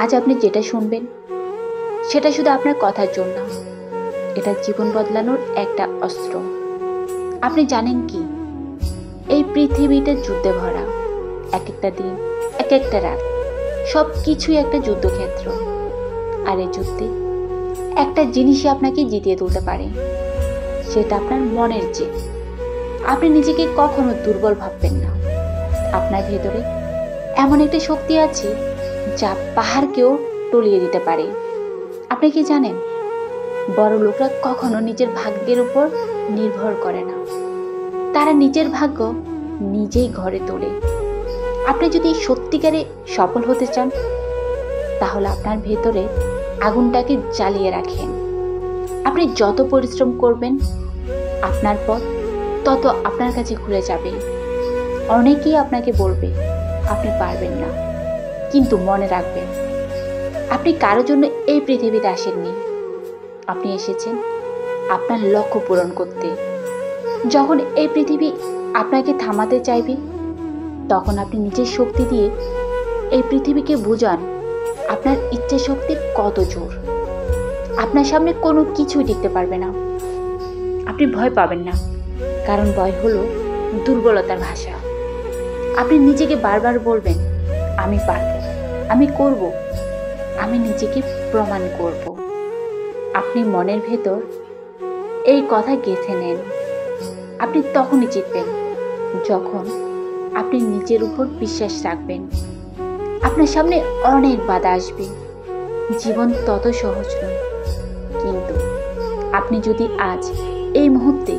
আজ আপনি যেটা শুনবেন সেটা শুধু আপনার কথার জন্য, এটা জীবন বদলানোর একটা অস্ত্র। আপনি জানেন কি, এই পৃথিবীটা যুদ্ধে ভরা। এক একটা দিন, এক একটা রাত, সব কিছুই একটা যুদ্ধক্ষেত্র। আর এই যুদ্ধে একটা জিনিসই আপনাকে জিতিয়ে তুলতে পারে, সেটা আপনার মনের জেদ। আপনি নিজেকে কখনো দুর্বল ভাববেন না। আপনার ভেতরে এমন একটা শক্তি আছে যা পাহাড়কেও টলিয়ে দিতে পারে। আপনি কি জানেন, বড় লোকরা কখনো নিজের ভাগ্যের উপর নির্ভর করে না, তারা নিজের ভাগ্য নিজেই ঘরে তোলে। আপনি যদি সত্যিকারে সফল হতে চান, তাহলে আপনার ভেতরে আগুনটাকে জ্বালিয়ে রাখেন। আপনি যত পরিশ্রম করবেন, আপনার পথ তত আপনার কাছে খুলে যাবে। অনেকেই আপনাকে বলবে আপনি পারবেন না, কিন্তু মনে রাখবেন, আপনি কারো জন্য এই পৃথিবীতে আসেননি। আপনি এসেছেন আপনার লক্ষ্য পূরণ করতে। যখন এই পৃথিবী আপনাকে থামাতে চাইবে, তখন আপনি নিজের শক্তি দিয়ে এই পৃথিবীকে বুঝান আপনার ইচ্ছে শক্তির কত জোর। আপনার সামনে কোনো কিছুই টিকতে পারবে না। আপনি ভয় পাবেন না, কারণ ভয় হলো দুর্বলতার ভাষা। আপনি নিজেকে বারবার বলবেন, আমি পারবো, আমি করব, আমি নিজেকে প্রমাণ করব। আপনি মনের ভেতর এই কথা গেঁথে নেন। আপনি তখনই জিতবেন যখন আপনি নিজের উপর বিশ্বাস রাখবেন। আপনার সামনে অনেক বাধা আসবে, জীবন তত সহজ নয়, কিন্তু আপনি যদি আজ এই মুহূর্তে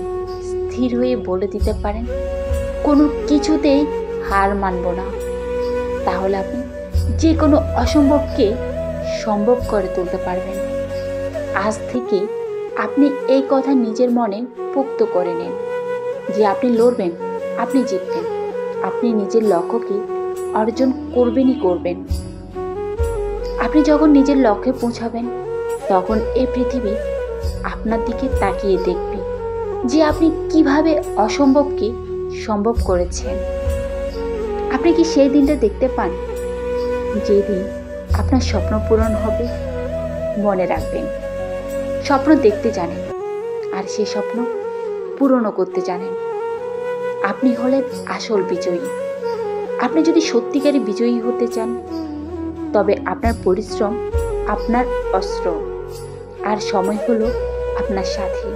স্থির হয়ে বলে দিতে পারেন, কোনো কিছুতেই হার মানব না, তাহলে আপনি যে কোনো অসম্ভবকে সম্ভব করে তুলতে পারবেন। আজ থেকে আপনি এই কথা নিজের মনে পোক্ত করে নেন যে আপনি লড়বেন, আপনি জিতবেন, আপনি নিজের লক্ষ্যকে অর্জন করবেনই করবেন। আপনি যখন নিজের লক্ষ্যে পৌঁছাবেন, তখন এই পৃথিবী আপনার দিকে তাকিয়ে দেখবে যে আপনি কিভাবে অসম্ভবকে সম্ভব করেছেন। আপনি কি সেই দিনটা দেখতে পান, যেদিন আপনার স্বপ্ন পূরণ হবে? মনে রাখবেন, স্বপ্ন দেখতে জানেন, আর সেই স্বপ্ন পূরণও করতে জানেন। আপনি হলেন আসল বিজয়ী। আপনি যদি সত্যিকারে বিজয়ী হতে চান, তবে আপনার পরিশ্রম আপনার অস্ত্র, আর সময় হলো আপনার সাথী।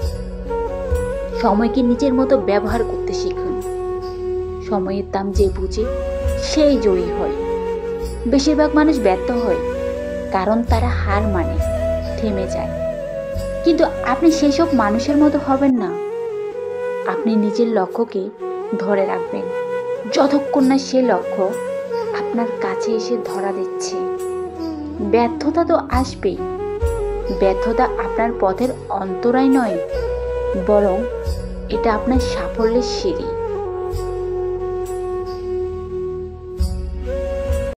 সময়কে নিজের মতো ব্যবহার করতে শিখুন। সময়ের দাম যে বুঝে, সেই জয়ী হয়। বেশিরভাগ মানুষ ব্যর্থ হয় কারণ তারা হার মানে, থেমে যায়। কিন্তু আপনি সেসব মানুষের মতো হবেন না। আপনি নিজের লক্ষ্যকে ধরে রাখবেন যতক্ষণ না সে লক্ষ্য আপনার কাছে এসে ধরা দিচ্ছে। ব্যর্থতা তো আসবেই। ব্যর্থতা আপনার পথের অন্তরায় নয়, বরং এটা আপনার সাফল্যের সিঁড়ি।